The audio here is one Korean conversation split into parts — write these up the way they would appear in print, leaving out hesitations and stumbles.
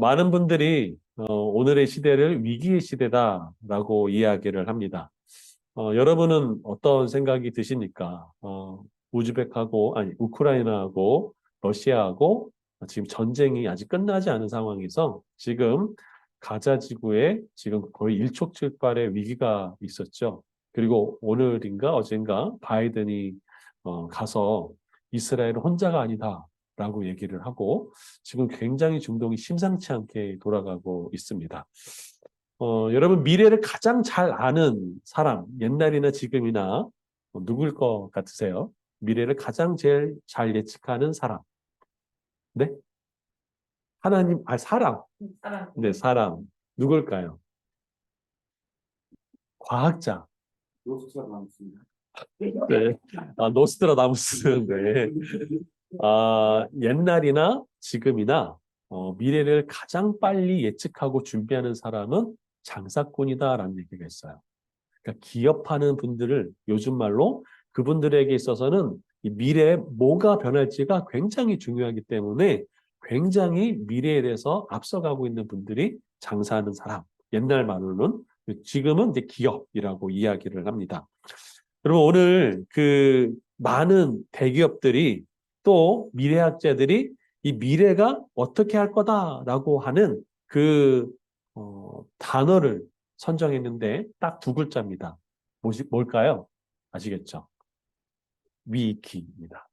많은 분들이 오늘의 시대를 위기의 시대다라고 이야기를 합니다. 여러분은 어떤 생각이 드십니까? 아니, 우크라이나하고 러시아하고 지금 전쟁이 아직 끝나지 않은 상황에서 지금 가자 지구에 지금 거의 일촉즉발의 위기가 있었죠. 그리고 오늘인가 어젠가 바이든이 가서 이스라엘은 혼자가 아니다라고 얘기를 하고 지금 굉장히 중동이 심상치 않게 돌아가고 있습니다. 여러분 미래를 가장 잘 아는 사람, 옛날이나 지금이나 누굴 것 같으세요? 미래를 가장 제일 잘 예측하는 사람. 네? 하나님, 사람. 사람. 네, 사람. 누굴까요? 과학자. 노스트라다무스입니다. 네. 노스트라다무스. 네. 옛날이나 지금이나 미래를 가장 빨리 예측하고 준비하는 사람은 장사꾼이다라는 얘기가 있어요. 그러니까 기업하는 분들을 요즘 말로 그분들에게 있어서는 이 미래에 뭐가 변할지가 굉장히 중요하기 때문에 굉장히 미래에 대해서 앞서가고 있는 분들이 장사하는 사람. 옛날 말로는 지금은 이제 기업이라고 이야기를 합니다. 여러분 오늘 그 많은 대기업들이 또 미래학자들이 이 미래가 어떻게 할 거다라고 하는 그 단어를 선정했는데 딱 두 글자입니다. 뭘까요? 아시겠죠? 위기입니다.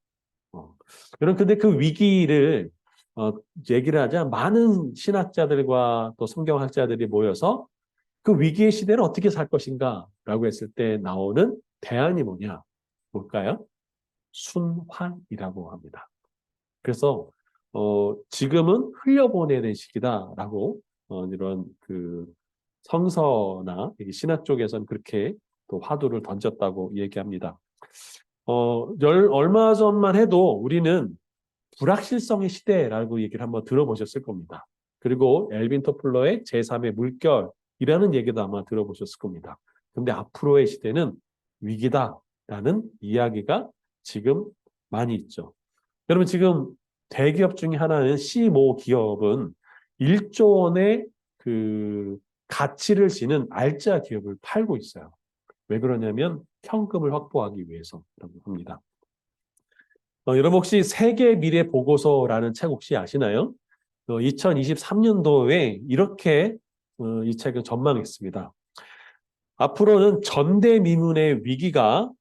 여러분 근데 그 위기를 어, 얘기를 하자 많은 신학자들과 또 성경학자들이 모여서 그 위기의 시대를 어떻게 살 것인가 라고 했을 때 나오는 대안이 뭐냐? 뭘까요? 순환이라고 합니다. 그래서 지금은 흘려보내는 시기다라고 이런 그 성서나 신학 쪽에서는 그렇게 또 화두를 던졌다고 얘기합니다. 얼마 전만 해도 우리는 불확실성의 시대라고 얘기를 한번 들어보셨을 겁니다. 그리고 엘빈 토플러의 제3의 물결이라는 얘기도 아마 들어보셨을 겁니다. 근데 앞으로의 시대는 위기다라는 이야기가 지금 많이 있죠. 여러분 지금 대기업 중에 하나는 C5 기업은 1조 원의 그 가치를 지닌 알짜 기업을 팔고 있어요. 왜 그러냐면 현금을 확보하기 위해서라고 합니다. 여러분 혹시 세계 미래 보고서라는 책 혹시 아시나요? 2023년도에 이렇게 이 책을 전망했습니다. 앞으로는 전대미문의 위기가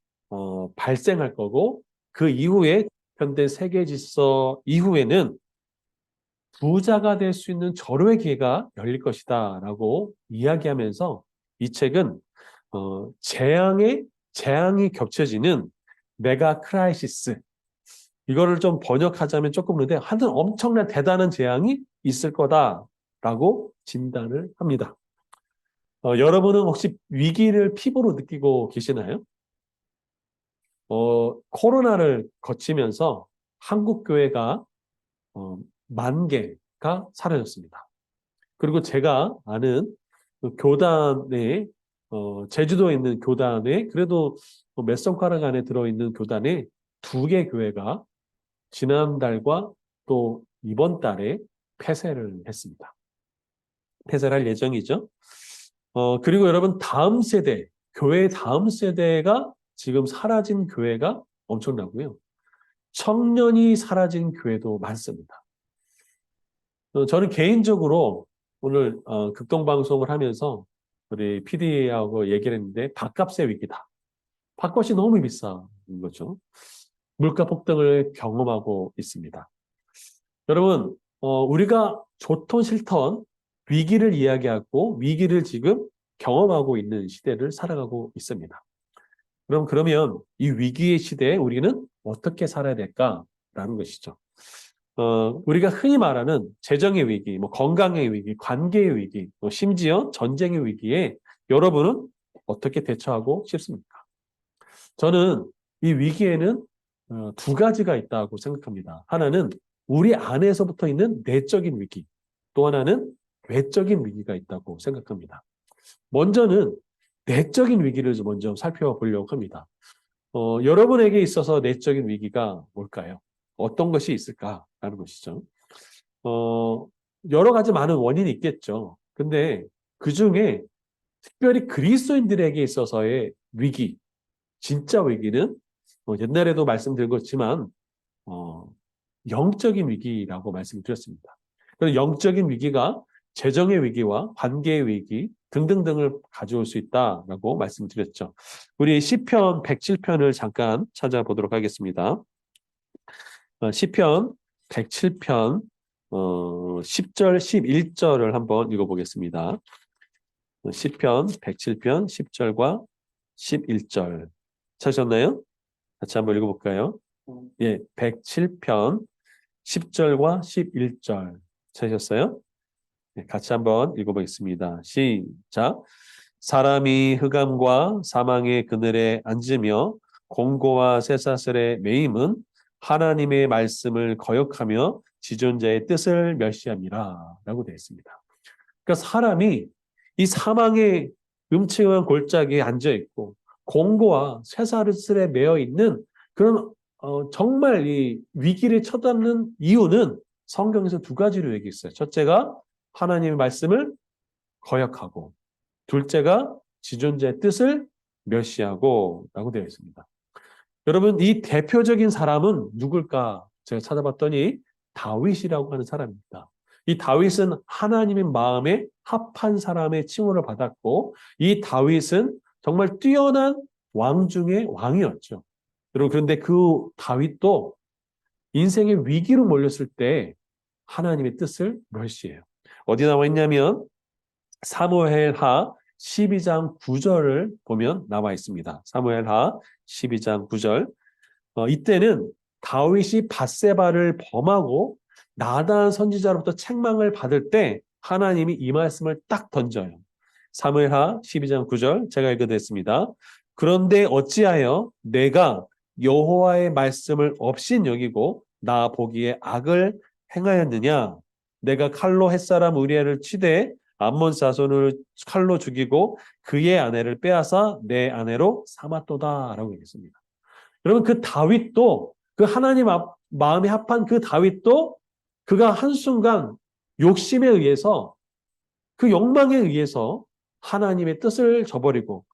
발생할 거고 그 이후에 현대 세계 질서 이후에는 부자가 될 수 있는 절호의 기회가 열릴 것이다라고 이야기하면서 이 책은 재앙이 겹쳐지는 메가 크라이시스 이거를 좀 번역하자면 조금 그런데 하여튼 엄청난 대단한 재앙이 있을 거다라고 진단을 합니다. 여러분은 혹시 위기를 피부로 느끼고 계시나요? 코로나를 거치면서 한국 교회가 10,000개가 사라졌습니다. 그리고 제가 아는 그 교단에 제주도에 있는 교단에 그래도 몇 성가락 안에 들어있는 교단에 2개 교회가 지난달과 또 이번 달에 폐쇄를 했습니다. 폐쇄를 할 예정이죠. 그리고 여러분 다음 세대, 교회의 다음 세대가 지금 사라진 교회가 엄청나고요. 청년이 사라진 교회도 많습니다. 저는 개인적으로 오늘 극동방송을 하면서 우리 PD하고 얘기를 했는데 밥값의 위기다. 밥값이 너무 비싼 거죠. 물가 폭등을 경험하고 있습니다. 여러분, 우리가 좋던 싫던 위기를 이야기하고 위기를 지금 경험하고 있는 시대를 살아가고 있습니다. 그러면 이 위기의 시대에 우리는 어떻게 살아야 될까라는 것이죠. 우리가 흔히 말하는 재정의 위기, 뭐 건강의 위기, 관계의 위기, 또 심지어 전쟁의 위기에 여러분은 어떻게 대처하고 싶습니까? 저는 이 위기에는 두 가지가 있다고 생각합니다. 하나는 우리 안에서부터 있는 내적인 위기, 또 하나는 외적인 위기가 있다고 생각합니다. 먼저는 내적인 위기를 먼저 살펴보려고 합니다. 여러분에게 있어서 내적인 위기가 뭘까요? 어떤 것이 있을까라는 것이죠. 어, 여러 가지 많은 원인이 있겠죠. 근데 그 중에 특별히 그리스도인들에게 있어서의 위기, 진짜 위기는 옛날에도 말씀드린 것지만 영적인 위기라고 말씀드렸습니다. 그래서 영적인 위기가 재정의 위기와 관계의 위기 등등등을 가져올 수 있다라고 말씀드렸죠. 우리 시편 107편을 잠깐 찾아보도록 하겠습니다. 시편 107편 10절, 11절을 한번 읽어보겠습니다. 시편 107편 10절과 11절 찾으셨나요? 같이 한번 읽어볼까요? 예, 107편 10절과 11절 찾으셨어요? 네, 같이 한번 읽어보겠습니다. 시작. 사람이 흑암과 사망의 그늘에 앉으며 공고와 쇠사슬에 매임은 하나님의 말씀을 거역하며 지존자의 뜻을 멸시함이라 라고 되어 있습니다. 그러니까 사람이 이 사망의 음침한 골짜기에 앉아 있고 공고와 쇠사슬에 매여 있는 그런 정말 이 위기를 쳐담는 이유는 성경에서 두 가지로 얘기했어요. 첫째가 하나님의 말씀을 거역하고, 둘째가 지존자의 뜻을 멸시하고 라고 되어 있습니다. 여러분, 이 대표적인 사람은 누굴까? 제가 찾아봤더니 다윗이라고 하는 사람입니다. 이 다윗은 하나님의 마음에 합한 사람의 칭호를 받았고, 이 다윗은 정말 뛰어난 왕 중의 왕이었죠. 여러분, 그런데 그 다윗도 인생의 위기로 몰렸을 때 하나님의 뜻을 멸시해요. 어디 나와 있냐면 사무엘하 12장 9절을 보면 나와 있습니다. 사무엘하 12장 9절. 이때는 다윗이 밧세바를 범하고 나단 선지자로부터 책망을 받을 때 하나님이 이 말씀을 딱 던져요. 사무엘하 12장 9절 제가 읽어드렸습니다. 그런데 어찌하여 내가 여호와의 말씀을 업신 여기고 나 보기에 악을 행하였느냐? 내가 칼로 햇사람 우리아를 치되 암몬 사손을 칼로 죽이고 그의 아내를 빼앗아 내 아내로 삼았도다라고 얘기했습니다. 여러분 그 다윗도 그 하나님 마음에 합한 그 다윗도 그가 한순간 욕심에 의해서 그 욕망에 의해서 하나님의 뜻을 저버리고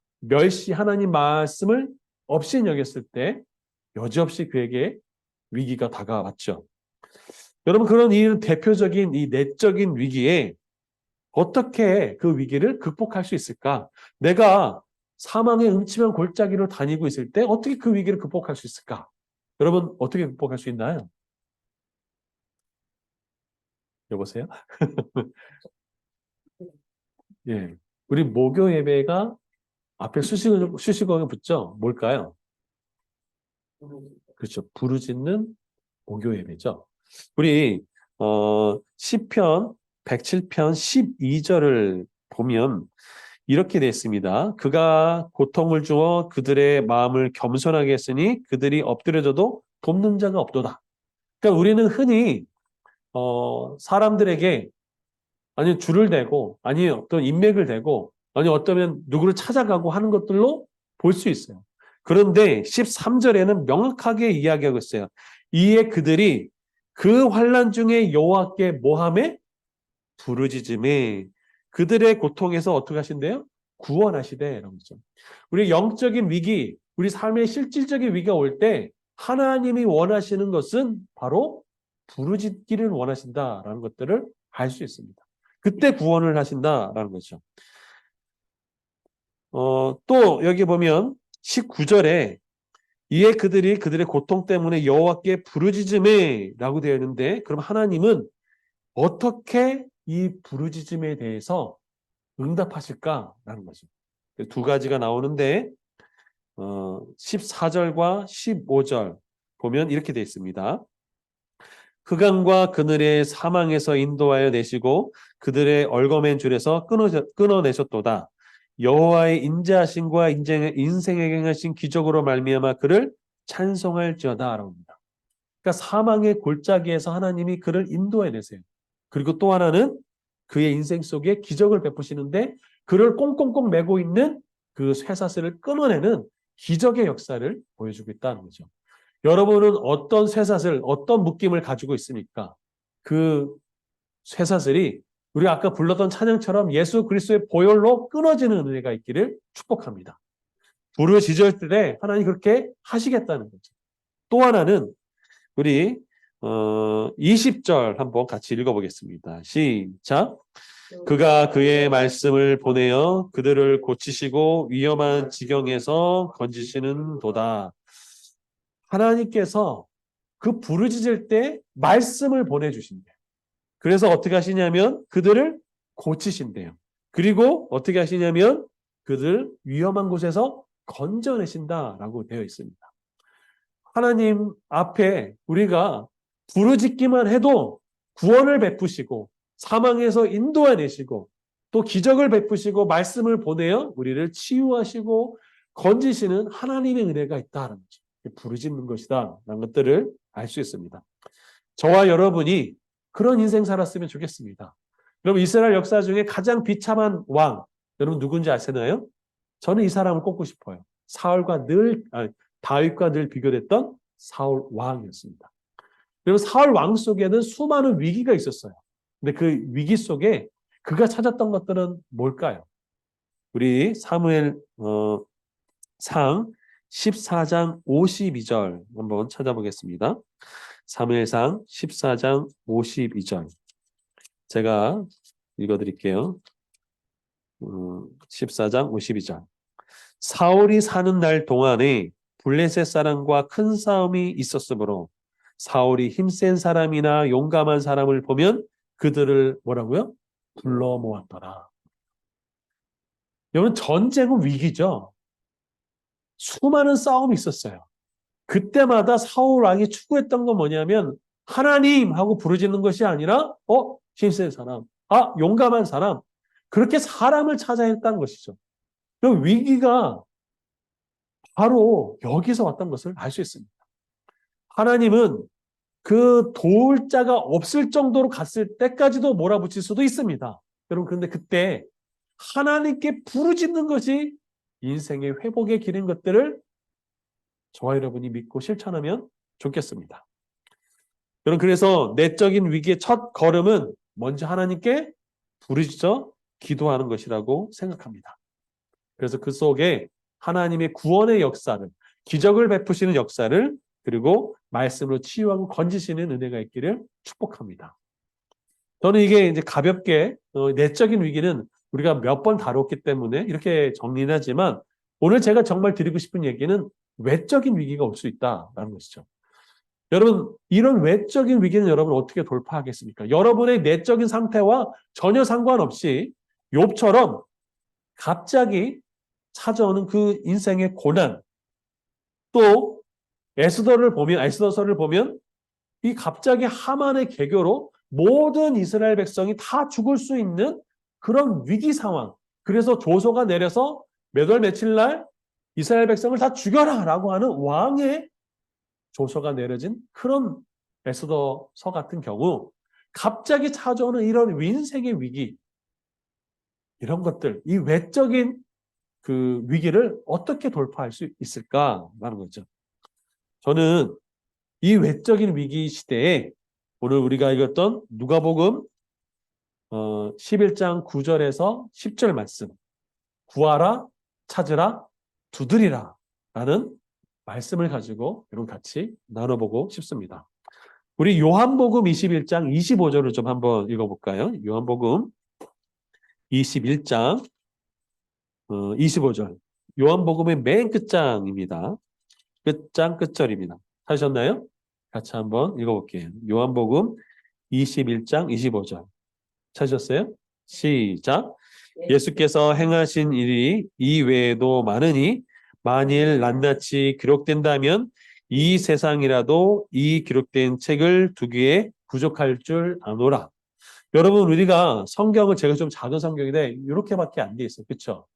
하나님 말씀을 없이 여겼을 때 여지없이 그에게 위기가 다가왔죠. 여러분 그런 이 대표적인 이 내적인 위기에 어떻게 그 위기를 극복할 수 있을까? 내가 사망의 음침한 골짜기로 다니고 있을 때 어떻게 그 위기를 극복할 수 있을까? 여러분 어떻게 극복할 수 있나요? 여보세요? 예, 우리 목요 예배가 앞에 수식어가 붙죠? 뭘까요? 그렇죠. 부르짖는 목요 예배죠. 우리 시편 107편 12절을 보면 이렇게 되어 있습니다. 그가 고통을 주어 그들의 마음을 겸손하게 했으니 그들이 엎드려져도 돕는 자가 없도다. 그러니까 우리는 흔히 사람들에게 아니 줄을 대고 아니 어떤 인맥을 대고 아니 어쩌면 누구를 찾아가고 하는 것들로 볼 수 있어요. 그런데 13절에는 명확하게 이야기하고 있어요. 이에 그들이 그 환난 중에 여호와께 모함에 부르짖음에 그들의 고통에서 어떻게 하신대요? 구원하시되 라고 했죠. 우리 영적인 위기, 우리 삶의 실질적인 위기가 올 때 하나님이 원하시는 것은 바로 부르짖기를 원하신다라는 것들을 알 수 있습니다. 그때 구원을 하신다라는 거죠. 또 여기 보면 19절에 이에 그들이 그들의 고통 때문에 여호와께 부르짖음에 라고 되어 있는데 그럼 하나님은 어떻게 이 부르짖음에 대해서 응답하실까라는 거죠. 두 가지가 나오는데 14절과 15절 보면 이렇게 되어 있습니다. 흑암과 그늘의 사망에서 인도하여 내시고 그들의 얼거맨 줄에서 끊어내셨도다. 여호와의 인자하심과 인생에게 행하신 기적으로 말미암아 그를 찬송할지어다라고 합니다. 그러니까 사망의 골짜기에서 하나님이 그를 인도해내세요. 그리고 또 하나는 그의 인생 속에 기적을 베푸시는데 그를 꽁꽁꽁 메고 있는 그 쇠사슬을 끊어내는 기적의 역사를 보여주고 있다는 거죠. 여러분은 어떤 쇠사슬, 어떤 묶임을 가지고 있습니까? 그 쇠사슬이 우리가 아까 불렀던 찬양처럼 예수 그리스도의 보혈로 끊어지는 은혜가 있기를 축복합니다. 부르짖을 때 하나님 그렇게 하시겠다는 거죠. 또 하나는 우리 20절 한번 같이 읽어보겠습니다. 시작. 그가 그의 말씀을 보내어 그들을 고치시고 위험한 지경에서 건지시는 도다. 하나님께서 그 부르짖을 때 말씀을 보내주신대요. 그래서 어떻게 하시냐면 그들을 고치신대요. 그리고 어떻게 하시냐면 그들 위험한 곳에서 건져내신다라고 되어 있습니다. 하나님 앞에 우리가 부르짖기만 해도 구원을 베푸시고 사망에서 인도해내시고 또 기적을 베푸시고 말씀을 보내어 우리를 치유하시고 건지시는 하나님의 은혜가 있다는 거죠. 부르짖는 것이다 라는 것들을 알 수 있습니다. 저와 여러분이 그런 인생 살았으면 좋겠습니다. 여러분 이스라엘 역사 중에 가장 비참한 왕 여러분 누군지 아시나요? 저는 이 사람을 꼽고 싶어요. 다윗과 늘 비교됐던 사울 왕이었습니다. 그리고 사울 왕 속에는 수많은 위기가 있었어요. 근데 그 위기 속에 그가 찾았던 것들은 뭘까요? 우리 사무엘 상 14장 52절 한번 찾아보겠습니다. 사무엘상 14장 52절 제가 읽어드릴게요. 14장 52절 사울이 사는 날 동안에 블레셋 사람과 큰 싸움이 있었으므로 사울이 힘센 사람이나 용감한 사람을 보면 그들을 뭐라고요? 불러 모았더라. 여러분 전쟁은 위기죠. 수많은 싸움이 있었어요. 그때마다 사울 왕이 추구했던 건 뭐냐면 하나님 하고 부르짖는 것이 아니라 힘센 사람, 용감한 사람 그렇게 사람을 찾아야 했다는 것이죠. 그 위기가 바로 여기서 왔던 것을 알 수 있습니다. 하나님은 그 도울 자가 없을 정도로 갔을 때까지도 몰아붙일 수도 있습니다. 여러분 그런데 그때 하나님께 부르짖는 것이 인생의 회복의 길인 것들을 저와 여러분이 믿고 실천하면 좋겠습니다. 여러분 그래서 내적인 위기의 첫 걸음은 먼저 하나님께 부르짖어 기도하는 것이라고 생각합니다. 그래서 그 속에 하나님의 구원의 역사를 기적을 베푸시는 역사를 그리고 말씀으로 치유하고 건지시는 은혜가 있기를 축복합니다. 저는 이게 이제 가볍게 내적인 위기는 우리가 몇 번 다뤘기 때문에 이렇게 정리는 하지만 오늘 제가 정말 드리고 싶은 얘기는 외적인 위기가 올 수 있다라는 것이죠. 여러분 이런 외적인 위기는 여러분 어떻게 돌파하겠습니까? 여러분의 내적인 상태와 전혀 상관없이 욥처럼 갑자기 찾아오는 그 인생의 고난 또 에스더서를 보면 이 갑자기 하만의 계교로 모든 이스라엘 백성이 다 죽을 수 있는 그런 위기 상황. 그래서 조서가 내려서 몇 월 며칠 날 이스라엘 백성을 다 죽여라라고 하는 왕의 조서가 내려진 그런 에스더서 같은 경우 갑자기 찾아오는 이런 인생의 위기 이런 것들 이 외적인 그 위기를 어떻게 돌파할 수 있을까라는 거죠. 저는 이 외적인 위기 시대에 오늘 우리가 읽었던 누가복음 11장 9절에서 10절 말씀 구하라 찾으라 두드리라 라는 말씀을 가지고 여러분 같이 나눠보고 싶습니다. 우리 요한복음 21장 25절을 좀 한번 읽어볼까요? 요한복음 21장 25절 요한복음의 맨 끝장입니다. 끝장 끝절입니다. 하셨나요? 같이 한번 읽어볼게요. 요한복음 21장 25절 찾으셨어요? 시작. 예수께서 행하신 일이 이 외에도 많으니 만일 낱낱이 기록된다면 이 세상이라도 이 기록된 책을 두기에 부족할 줄 아노라. 여러분 우리가 성경은 제가 좀 작은 성경인데 이렇게밖에 안 돼 있어요. 그렇죠?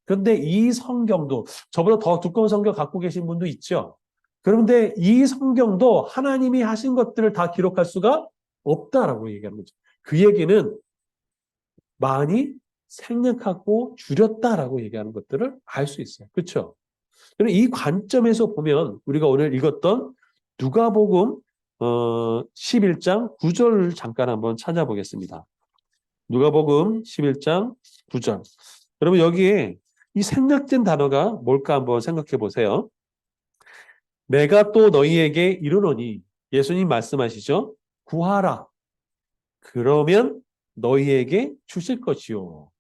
그런데 이 성경도 저보다 더 두꺼운 성경 갖고 계신 분도 있죠. 그런데 이 성경도 하나님이 하신 것들을 다 기록할 수가 없다라고 얘기하는 거죠. 그 얘기는 많이 생략하고 줄였다라고 얘기하는 것들을 알 수 있어요. 그렇죠? 이 관점에서 보면 우리가 오늘 읽었던 누가복음 11장 9절을 잠깐 한번 찾아보겠습니다. 누가복음 11장 9절. 여러분 여기에 이 생략된 단어가 뭘까 한번 생각해 보세요. 내가 또 너희에게 이르노니 예수님 말씀하시죠. 구하라. 그러면 너희에게 주실 것이요.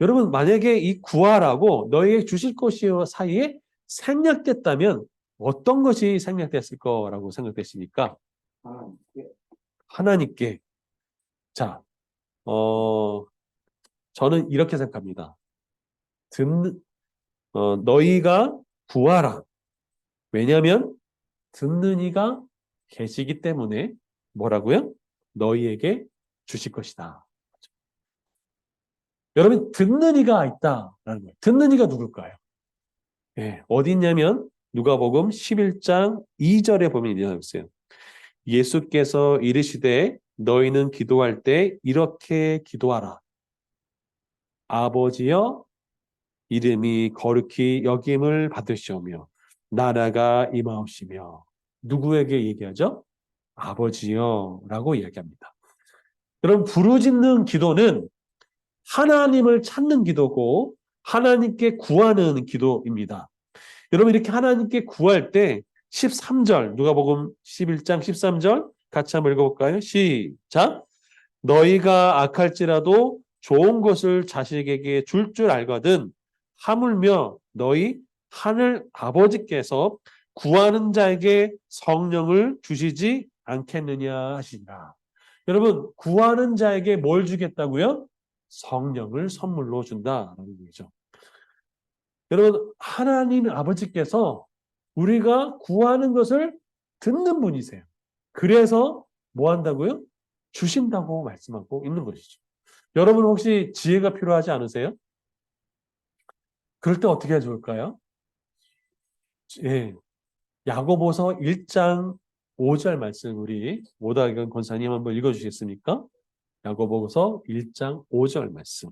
여러분 만약에 이 구하라고 너희에게 주실 것이요 사이에 생략됐다면 어떤 것이 생략됐을 거라고 생각되십니까? 하나님께 하나님께. 자, 저는 이렇게 생각합니다. 너희가 구하라. 왜냐하면 듣는 이가 계시기 때문에 뭐라고요? 너희에게 주실 것이다. 여러분 듣는 이가 있다라는 거예요. 듣는 이가 누굴까요? 예, 어디 있냐면 누가복음 11장 2절에 보면 이렇게 있어요. 예수께서 이르시되 너희는 기도할 때 이렇게 기도하라. 아버지여 이름이 거룩히 여김을 받으시오며 나라가 임하옵시며. 누구에게 얘기하죠? 아버지여 라고 이야기합니다. 여러분 부르짖는 기도는 하나님을 찾는 기도고 하나님께 구하는 기도입니다. 여러분 이렇게 하나님께 구할 때 13절 누가복음 11장 13절 같이 한번 읽어볼까요? 시작. 너희가 악할지라도 좋은 것을 자식에게 줄 알거든 하물며 너희 하늘 아버지께서 구하는 자에게 성령을 주시지 않겠느냐 하시니라. 여러분 구하는 자에게 뭘 주겠다고요? 성령을 선물로 준다라는 얘기죠. 여러분 하나님 아버지께서 우리가 구하는 것을 듣는 분이세요. 그래서 뭐 한다고요? 주신다고 말씀하고 있는 것이죠. 여러분 혹시 지혜가 필요하지 않으세요? 그럴 때 어떻게 해야 좋을까요? 예, 야고보서 1장 5절 말씀 우리 오다경 권사님 한번 읽어주시겠습니까? 야고보서 1장 5절 말씀.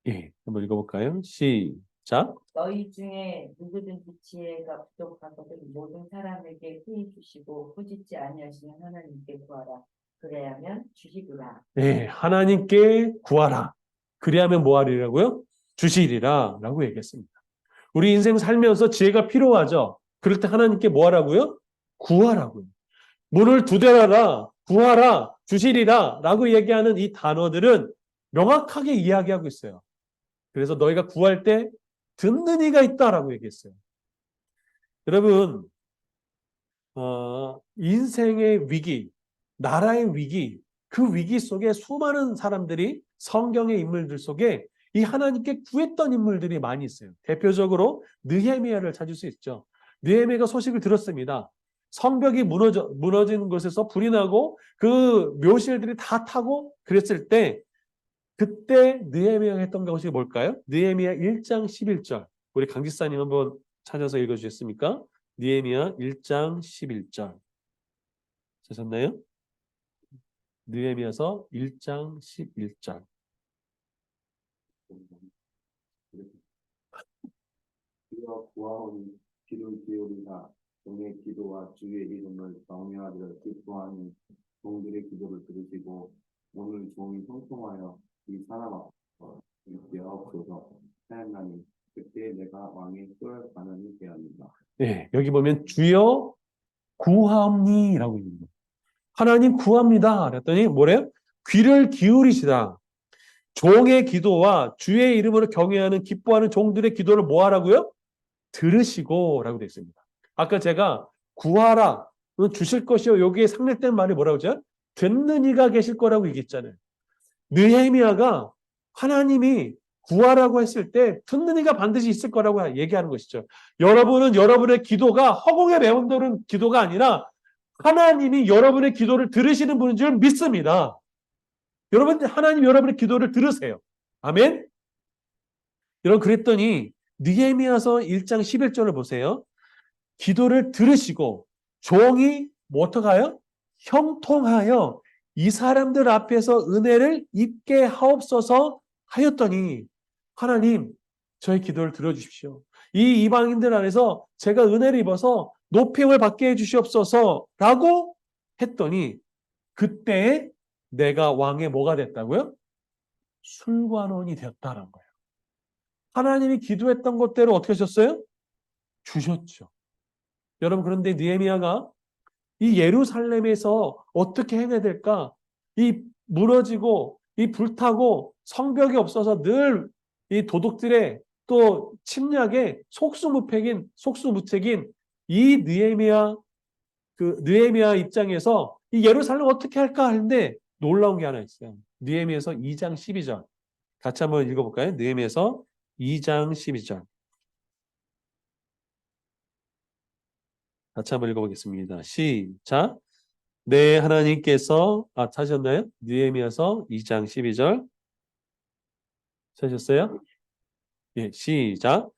예, 한번 읽어볼까요? 시작. 너희 중에 누구든지 지혜가 부족하거든 모든 사람에게 흔히 주시고 꾸짖지 아니하시는 하나님께 구하라. 그래야면 주시리라. 예, 하나님께 구하라. 그리하면 뭐 하리라고요? 주시리라 라고 얘기했습니다. 우리 인생 살면서 지혜가 필요하죠. 그럴 때 하나님께 뭐 하라고요? 구하라고요. 문을 두드려라, 구하라, 주시리라 라고 얘기하는 이 단어들은 명확하게 이야기하고 있어요. 그래서 너희가 구할 때 듣는 이가 있다라고 얘기했어요. 여러분, 인생의 위기, 나라의 위기, 그 위기 속에 수많은 사람들이 성경의 인물들 속에 이 하나님께 구했던 인물들이 많이 있어요. 대표적으로 느헤미야를 찾을 수 있죠. 느헤미야가 소식을 들었습니다. 성벽이 무너지는 곳에서 불이 나고 그 묘실들이 다 타고 그랬을 때 그때 느헤미야가 했던 것이 뭘까요? 느헤미야 1장 11절. 우리 강지사님 한번 찾아서 읽어주셨습니까? 느헤미야 1장 11절. 찾았나요? 느헤미야서 1장 11절. 주여 구하오니 귀를 기울이사 종의 기도와 주의 이름을 경외하려 기뻐하는 종들의 기도를 들으시고 오늘 종이 형통하여 이 사람 앞에서 되옵소서. 하나님 그때 내가 왕의 뜰 가난이 되었습니다. 네, 여기 보면 주여 구하옵니라고 있습니다. 하나님 구합니다. 그랬더니 뭐래요? 귀를 기울이시다. 종의 기도와 주의 이름으로 경외하는 기뻐하는 종들의 기도를 뭐 하라고요? 들으시고 라고 되어 있습니다. 아까 제가 구하라 주실 것이요 여기에 상례된 말이 뭐라고 하죠? 듣는 이가 계실 거라고 얘기했잖아요. 느헤미야가 하나님이 구하라고 했을 때 듣는 이가 반드시 있을 거라고 얘기하는 것이죠. 여러분은 여러분의 기도가 허공에 매운도는 기도가 아니라 하나님이 여러분의 기도를 들으시는 분인 줄 믿습니다. 여러분 하나님 여러분의 기도를 들으세요. 아멘. 여러분 그랬더니 느헤미야서 1장 11절을 보세요. 기도를 들으시고 종이 뭐 어떡하여? 형통하여 이 사람들 앞에서 은혜를 입게 하옵소서 하였더니 하나님 저희 기도를 들어주십시오. 이 이방인들 안에서 제가 은혜를 입어서 높임을 받게 해주시옵소서라고 했더니 그때 내가 왕의 뭐가 됐다고요? 술관원이 되었다는 거예요. 하나님이 기도했던 것대로 어떻게 하셨어요? 주셨죠. 여러분 그런데 느헤미야가 이 예루살렘에서 어떻게 해내야 될까? 이 무너지고 이 불타고 성벽이 없어서 늘 이 도둑들의 또 침략에 속수무책인 이 느헤미야 입장에서 이 예루살렘 어떻게 할까 하는데 놀라운 게 하나 있어요. 느헤미야서 2장 12절. 같이 한번 읽어볼까요? 느헤미야서 2장 12절. 같이 한번 읽어보겠습니다. 시작. 내 하나님께서 찾으셨나요? 느헤미야서 2장 12절 찾으셨어요? 예, 시작.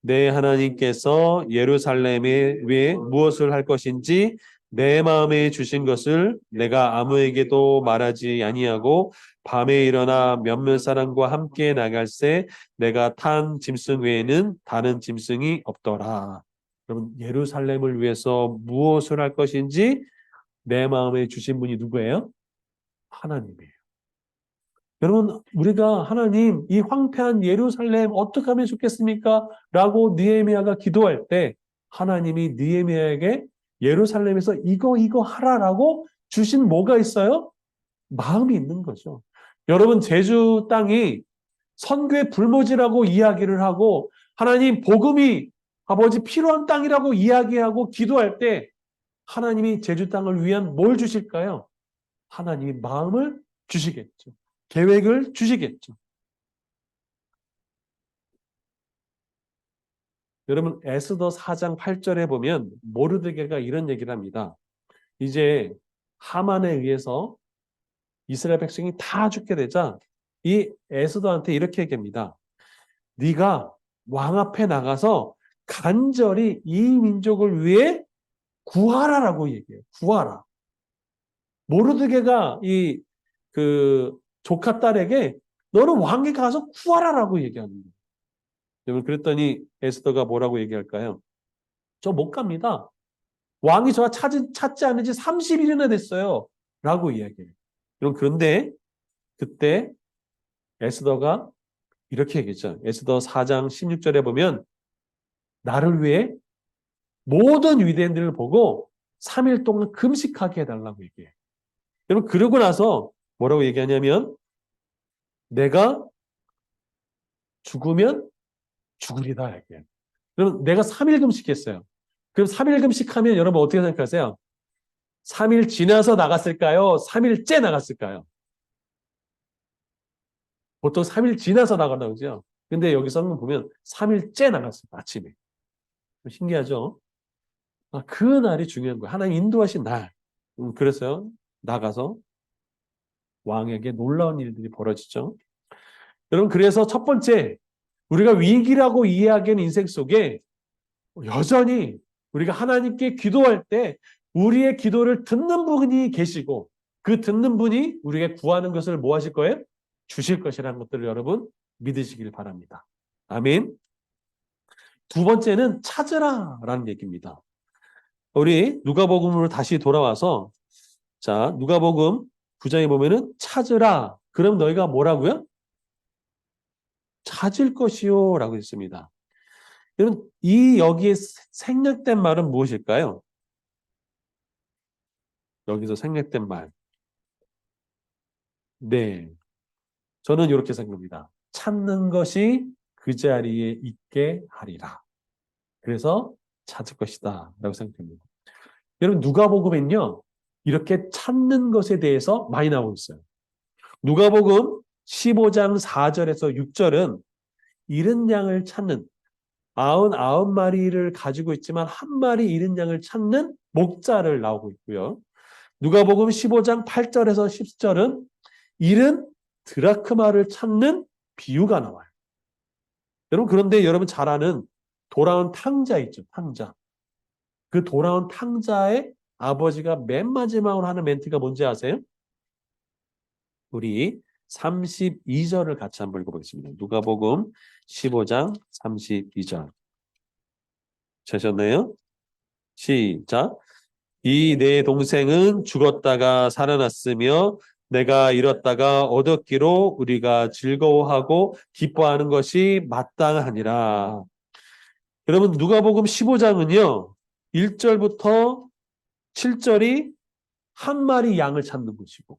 내 하나님께서 예루살렘에 왜 무엇을 할 것인지 내 마음에 주신 것을 내가 아무에게도 말하지 아니하고 밤에 일어나 몇몇 사람과 함께 나갈새 내가 탄 짐승 외에는 다른 짐승이 없더라. 여러분 예루살렘을 위해서 무엇을 할 것인지 내 마음에 주신 분이 누구예요? 하나님이에요. 여러분 우리가 하나님 이 황폐한 예루살렘 어떻게 하면 좋겠습니까? 라고 느헤미야가 기도할 때 하나님이 느헤미야에게 예루살렘에서 이거 하라라고 주신 뭐가 있어요? 마음이 있는 거죠. 여러분 제주 땅이 선교의 불모지라고 이야기를 하고 하나님 복음이 아버지 필요한 땅이라고 이야기하고 기도할 때 하나님이 제주 땅을 위한 뭘 주실까요? 하나님이 마음을 주시겠죠. 계획을 주시겠죠. 여러분 에스더 4장 8절에 보면 모르드게가 이런 얘기를 합니다. 이제 하만에 의해서 이스라엘 백성이 다 죽게 되자 이 에스더한테 이렇게 얘기합니다. 네가 왕 앞에 나가서 간절히 이 민족을 위해 구하라라고 얘기해요. 구하라. 모르드게가 이 조카 딸에게 너는 왕에 가서 구하라라고 얘기하는 거예요. 여러분 그랬더니 에스더가 뭐라고 얘기할까요? 저 못 갑니다. 왕이 저와 찾지 않은 지 30일이나 됐어요. 라고 이야기해요. 여러분 그런데 그때 에스더가 이렇게 얘기했죠. 에스더 4장 16절에 보면 나를 위해 모든 유대인들을 보고 3일 동안 금식하게 해달라고 얘기해요. 여러분 그러고 나서 뭐라고 얘기하냐면 내가 죽으면 죽으리다 얘기해요. 여러분 내가 3일 금식했어요. 그럼 3일 금식하면 여러분 어떻게 생각하세요? 3일 지나서 나갔을까요? 3일째 나갔을까요? 보통 3일 지나서 나간다고 그러죠. 근데 여기서는 보면 3일째 나갔어요. 아침에. 신기하죠? 그 날이 중요한 거예요. 하나님 인도하신 날. 그래서 나가서 왕에게 놀라운 일들이 벌어지죠. 여러분 그래서 첫 번째 우리가 위기라고 이해하기에는 인생 속에 여전히 우리가 하나님께 기도할 때 우리의 기도를 듣는 분이 계시고 그 듣는 분이 우리에게 구하는 것을 뭐 하실 거예요? 주실 것이라는 것들을 여러분 믿으시길 바랍니다. 아멘. 두 번째는 찾으라라는 얘기입니다. 우리 누가복음으로 다시 돌아와서 자 누가복음 9장에 보면은 찾으라. 그럼 너희가 뭐라고요? 찾을 것이요 라고 했습니다. 여러분 이 여기에 생략된 말은 무엇일까요? 여기서 생략된 말. 네. 저는 이렇게 생각합니다. 찾는 것이 그 자리에 있게 하리라. 그래서 찾을 것이다. 라고 생각합니다. 여러분, 누가복음엔요, 이렇게 찾는 것에 대해서 많이 나오고 있어요. 누가복음 15장 4절에서 6절은 잃은 양을 찾는 99마리를 가지고 있지만 한 마리 잃은 양을 찾는 목자를 나오고 있고요. 누가복음 15장 8절에서 10절은 잃은 드라크마를 찾는 비유가 나와요. 여러분 그런데 여러분 잘 아는 돌아온 탕자 있죠. 탕자. 그 돌아온 탕자의 아버지가 맨 마지막으로 하는 멘트가 뭔지 아세요? 우리 32절을 같이 한번 읽어보겠습니다. 누가복음 15장 32절. 찾으셨나요? 시작. 이 내 동생은 죽었다가 살아났으며 내가 잃었다가 얻었기로 우리가 즐거워하고 기뻐하는 것이 마땅하니라. 여러분 누가복음 15장은요. 1절부터 7절이 한 마리 양을 찾는 것이고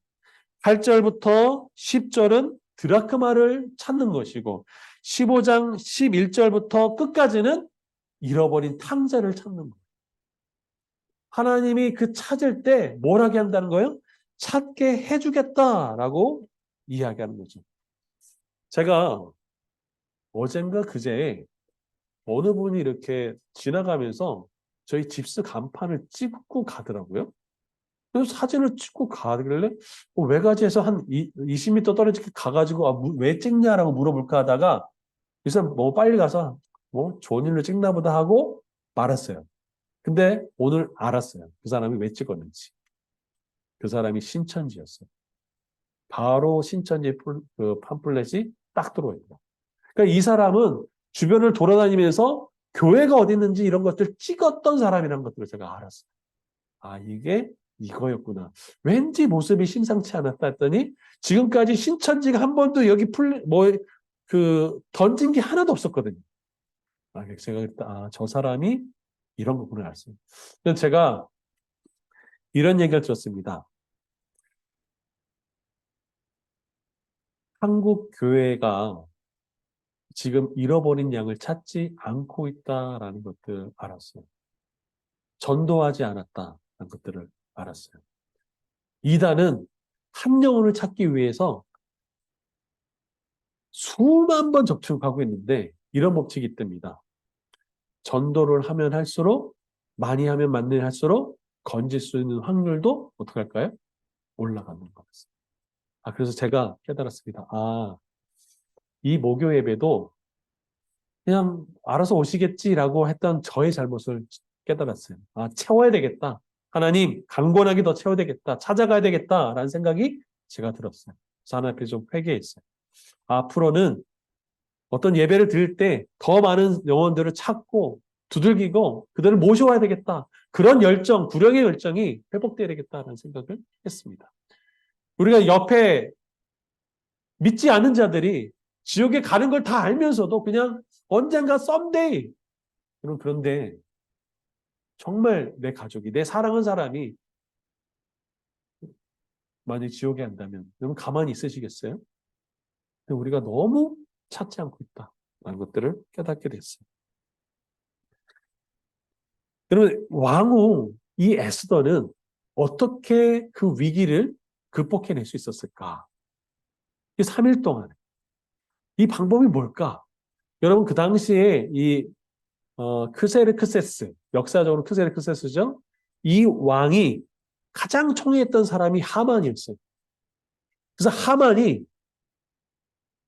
8절부터 10절은 드라크마를 찾는 것이고 15장 11절부터 끝까지는 잃어버린 탕자를 찾는 거예요. 하나님이 그 찾을 때 뭘 하게 한다는 거예요? 찾게 해주겠다라고 이야기하는 거죠. 제가 어젠가 그제 어느 분이 이렇게 지나가면서 저희 집스 간판을 찍고 가더라고요. 그래서 사진을 찍고 가길래 외가지에서 한 20m 떨어지게 가가지고 왜 찍냐라고 물어볼까 하다가 이 사람 너무 빨리 가서 뭐 좋은 일로 찍나 보다 하고 말았어요. 근데 오늘 알았어요. 그 사람이 왜 찍었는지. 그 사람이 신천지였어요. 바로 신천지 그 팜플렛이 딱 들어와요. 그러니까 이 사람은 주변을 돌아다니면서 교회가 어디 있는지 이런 것들 찍었던 사람이라는 것들을 제가 알았어요. 아, 이게 이거였구나. 왠지 모습이 심상치 않았다 했더니 지금까지 신천지가 한 번도 여기 던진 게 하나도 없었거든요. 아, 제가 그랬다. 아, 저 사람이 이런 거구나 알았어요. 그래서 제가 이런 얘기를 들었습니다. 한국 교회가 지금 잃어버린 양을 찾지 않고 있다라는 것들을 알았어요. 전도하지 않았다라는 것들을 알았어요. 이단은 한 영혼을 찾기 위해서 수만 번 접촉하고 있는데 이런 법칙이 뜹니다. 전도를 하면 할수록 많이 하면 많이 할수록 건질 수 있는 확률도 어떻게 할까요? 올라가는 것 같습니다. 아, 그래서 제가 깨달았습니다. 아, 이 목요 예배도 그냥 알아서 오시겠지라고 했던 저의 잘못을 깨달았어요. 아, 채워야 되겠다. 하나님, 강권하게 더 채워야 되겠다. 찾아가야 되겠다라는 생각이 제가 들었어요. 그래서 하나님 앞에 좀 회개했어요. 앞으로는 어떤 예배를 드릴 때 더 많은 영혼들을 찾고 두들기고 그들을 모셔와야 되겠다. 그런 열정, 구령의 열정이 회복돼야 되겠다라는 생각을 했습니다. 우리가 옆에 믿지 않는 자들이 지옥에 가는 걸 다 알면서도 그냥 언젠가 썸데이 그런데 정말 내 가족이 내 사랑하는 사람이 만약 지옥에 간다면 여러분 가만히 있으시겠어요? 근데 우리가 너무 찾지 않고 있다라는 것들을 깨닫게 됐어요. 여러분 왕후 이 에스더는 어떻게 그 위기를 극복해낼 수 있었을까? 이 3일 동안 이 방법이 뭘까? 여러분 그 당시에 이 크세르크세스 역사적으로 크세르크세스죠. 이 왕이 가장 총애했던 사람이 하만이었어요. 그래서 하만이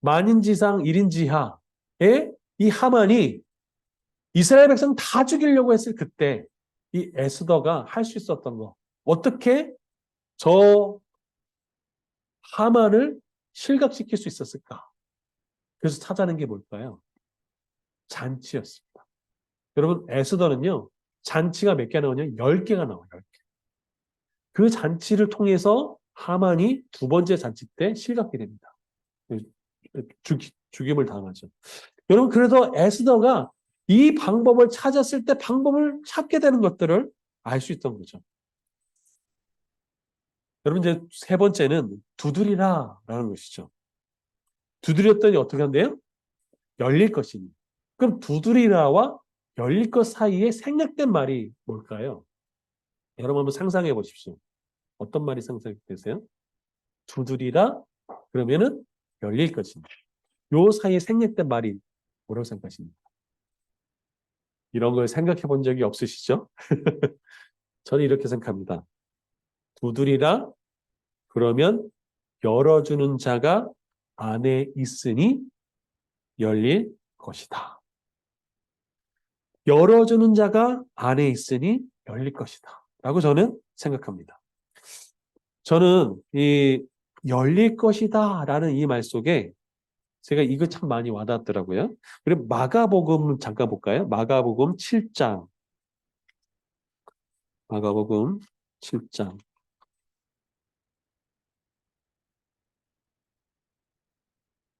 만인지상 1인지하에 이 하만이 이스라엘 백성 다 죽이려고 했을 그때 이 에스더가 할 수 있었던 거. 어떻게 저 하만을 실각시킬 수 있었을까? 그래서 찾아낸 게 뭘까요? 잔치였습니다. 여러분 에스더는요. 잔치가 몇 개 나오냐? 10개가 나와요. 10개. 그 잔치를 통해서 하만이 두 번째 잔치 때 실각이 됩니다. 죽임을 당하죠. 여러분 그래서 에스더가 이 방법을 찾았을 때 방법을 찾게 되는 것들을 알 수 있던 거죠. 여러분 이제 세 번째는 두드리라라는 것이죠. 두드렸더니 어떻게 한대요? 열릴 것이니. 그럼 두드리라와 열릴 것 사이에 생략된 말이 뭘까요? 여러분 한번 상상해 보십시오. 어떤 말이 상상되세요? 두드리라 그러면은 열릴 것이니. 요 사이에 생략된 말이 뭐라고 생각하십니까? 이런 걸 생각해 본 적이 없으시죠? 저는 이렇게 생각합니다. 두드리라 그러면 열어주는 자가 안에 있으니 열릴 것이다. 열어주는 자가 안에 있으니 열릴 것이다. 라고 저는 생각합니다. 저는 이 열릴 것이다 라는 이 말 속에 제가 이거 참 많이 와닿았더라고요. 그리고 마가복음 잠깐 볼까요? 마가복음 7장. 마가복음 7장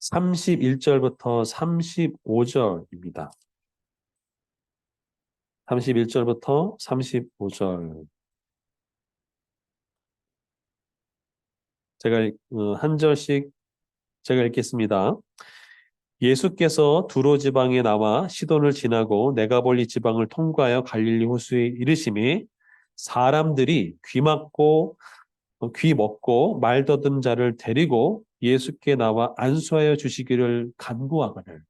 31절부터 35절입니다. 31절부터 35절. 제가 한 절씩 제가 읽겠습니다. 예수께서 두로 지방에 나와 시돈을 지나고 네가볼리 지방을 통과하여 갈릴리 호수에 이르시매 사람들이 귀 먹고 말 더듬 자를 데리고 예수께 나와 안수하여 주시기를 간구하거늘.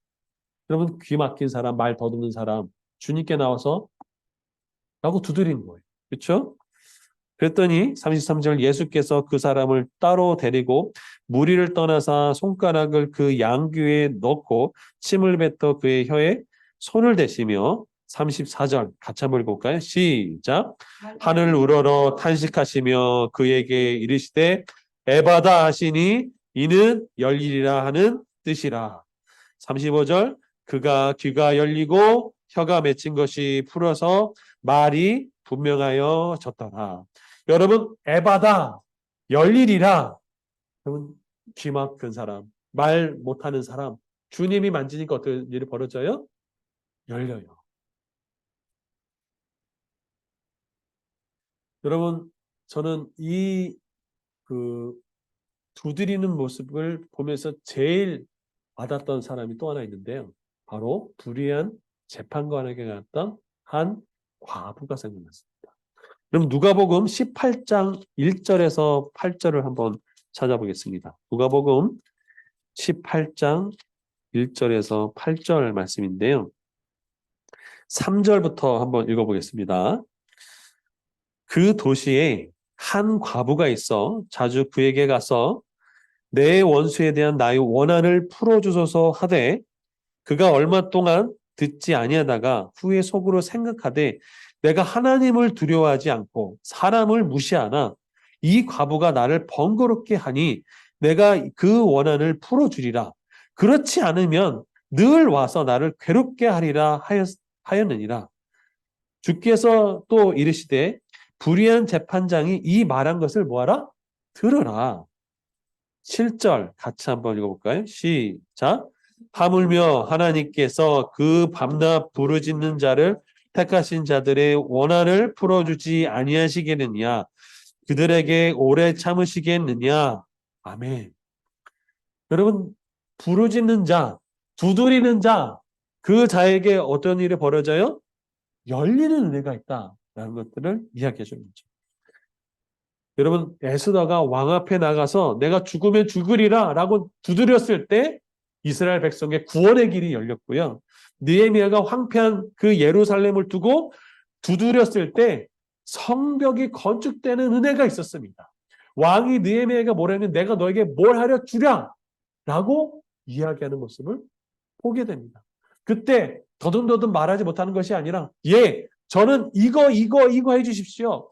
여러분, 귀 막힌 사람, 말 더듬는 사람 주님께 나와서 라고 두드리는 거예요. 그렇죠? 그랬더니 33절 예수께서 그 사람을 따로 데리고 무리를 떠나사 손가락을 그 양귀에 넣고 침을 뱉어 그의 혀에 손을 대시며 34절 같이 한번 읽어볼까요? 시작. 하늘 우러러 탄식하시며 그에게 이르시되 에바다 하시니 이는 열리리라 하는 뜻이라. 35절 그가 귀가 열리고 혀가 맺힌 것이 풀어서 말이 분명하여 졌더라. 여러분, 에바다, 열리리라. 여러분, 귀 막힌 사람, 말 못하는 사람, 주님이 만지니까 어떤 일이 벌어져요? 열려요. 여러분, 저는 이 두드리는 모습을 보면서 제일 와닿던 사람이 또 하나 있는데요. 바로 불의한 재판관에게 갔던 한 과부가 생각났습니다. 그럼 누가복음 18장 1절에서 8절을 한번 찾아보겠습니다. 누가복음 18장 1절에서 8절 말씀인데요. 3절부터 한번 읽어보겠습니다. 그 도시에 한 과부가 있어 자주 그에게 가서 내 원수에 대한 나의 원한을 풀어주소서 하되 그가 얼마 동안 듣지 아니하다가 후에 속으로 생각하되 내가 하나님을 두려워하지 않고 사람을 무시하나 이 과부가 나를 번거롭게 하니 내가 그 원한을 풀어주리라. 그렇지 않으면 늘 와서 나를 괴롭게 하리라 하였느니라. 주께서 또 이르시되 불의한 재판장이 이 말한 것을 뭐하라? 들으라. 7절 같이 한번 읽어볼까요? 시작. 하물며 하나님께서 그 밤낮 부르짖는 자를 택하신 자들의 원한을 풀어주지 아니하시겠느냐? 그들에게 오래 참으시겠느냐? 아멘. 여러분, 부르짖는 자, 두드리는 자, 그 자에게 어떤 일이 벌어져요? 열리는 은혜가 있다라는 것들을 이야기해 주는 거죠. 여러분, 에스더가 왕 앞에 나가서 내가 죽으면 죽으리라 라고 두드렸을 때 이스라엘 백성의 구원의 길이 열렸고요. 느헤미야가 황폐한 그 예루살렘을 두고 두드렸을 때 성벽이 건축되는 은혜가 있었습니다. 왕이 느헤미야가 뭐라면 내가 너에게 뭘 하려 주랴 라고 이야기하는 모습을 보게 됩니다. 그때 더듬더듬 말하지 못하는 것이 아니라 예, 저는 이거 해주십시오.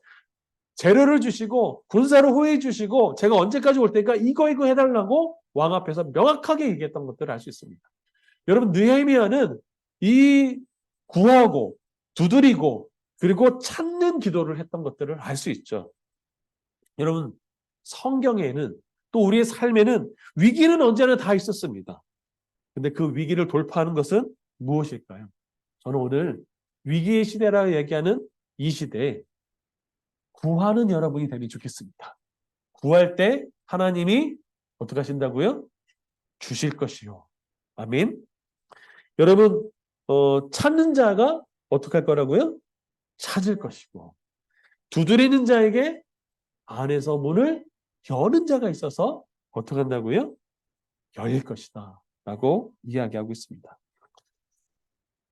재료를 주시고 군사를 호위해 주시고 제가 언제까지 올 테니까 이거 해달라고 왕 앞에서 명확하게 얘기했던 것들을 알 수 있습니다. 여러분, 느헤미야는 이 구하고 두드리고 그리고 찾는 기도를 했던 것들을 알 수 있죠. 여러분, 성경에는 또 우리의 삶에는 위기는 언제나 다 있었습니다. 근데 그 위기를 돌파하는 것은 무엇일까요? 저는 오늘 위기의 시대라고 얘기하는 이 시대에 구하는 여러분이 되면 좋겠습니다. 구할 때 하나님이 어떻게 하신다고요? 주실 것이요. 아멘. 여러분, 찾는 자가 어떻게 할 거라고요? 찾을 것이고, 두드리는 자에게 안에서 문을 여는 자가 있어서 어떻게 한다고요? 열릴 것이다 라고 이야기하고 있습니다.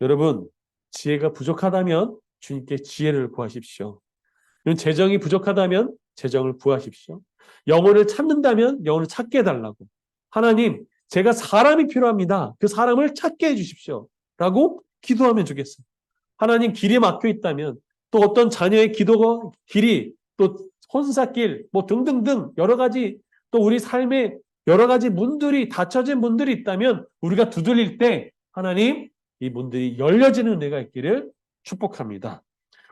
여러분, 지혜가 부족하다면 주님께 지혜를 구하십시오. 재정이 부족하다면 재정을 구하십시오. 영혼을 찾는다면 영혼을 찾게 해달라고. 하나님, 제가 사람이 필요합니다. 그 사람을 찾게 해주십시오 라고 기도하면 좋겠습니다. 하나님, 길이 막혀 있다면 또 어떤 자녀의 기도가 길이 또 혼사길 뭐 등등등 여러 가지 또 우리 삶에 여러 가지 문들이 닫혀진 문들이 있다면 우리가 두드릴 때 하나님 이 문들이 열려지는 은혜가 있기를 축복합니다.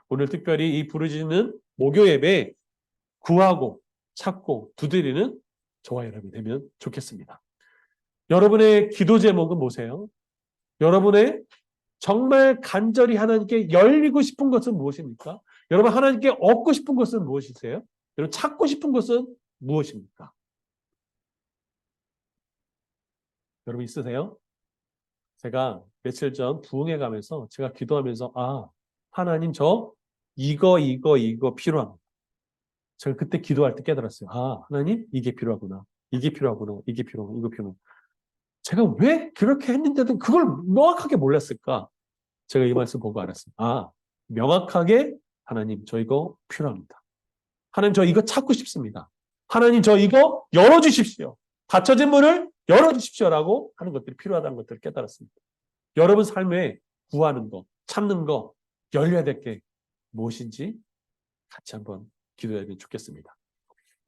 오늘 특별히 이 부르짖는 목요 예배 구하고 찾고 두드리는 저와 여러분이 되면 좋겠습니다. 여러분의 기도 제목은 뭐세요? 여러분의 정말 간절히 하나님께 열리고 싶은 것은 무엇입니까? 여러분 하나님께 얻고 싶은 것은 무엇이세요? 여러분 찾고 싶은 것은 무엇입니까? 여러분 있으세요? 제가 며칠 전 부흥회 가면서 제가 기도하면서 하나님 저 이거 필요합니다. 제가 그때 기도할 때 깨달았어요. 하나님 이게 필요하구나. 이게 필요하구나. 이게 필요하구나. 이거 필요하구나. 제가 왜 그렇게 했는데도 그걸 명확하게 몰랐을까? 제가 이 말씀 보고 알았어요. 명확하게 하나님 저 이거 필요합니다. 하나님 저 이거 찾고 싶습니다. 하나님 저 이거 열어주십시오. 닫혀진 문을 열어주십시오라고 하는 것들이 필요하다는 것들을 깨달았습니다. 여러분 삶에 구하는 거, 찾는 거, 열려야 될 게 무엇인지 같이 한번 기도해야 좋겠습니다.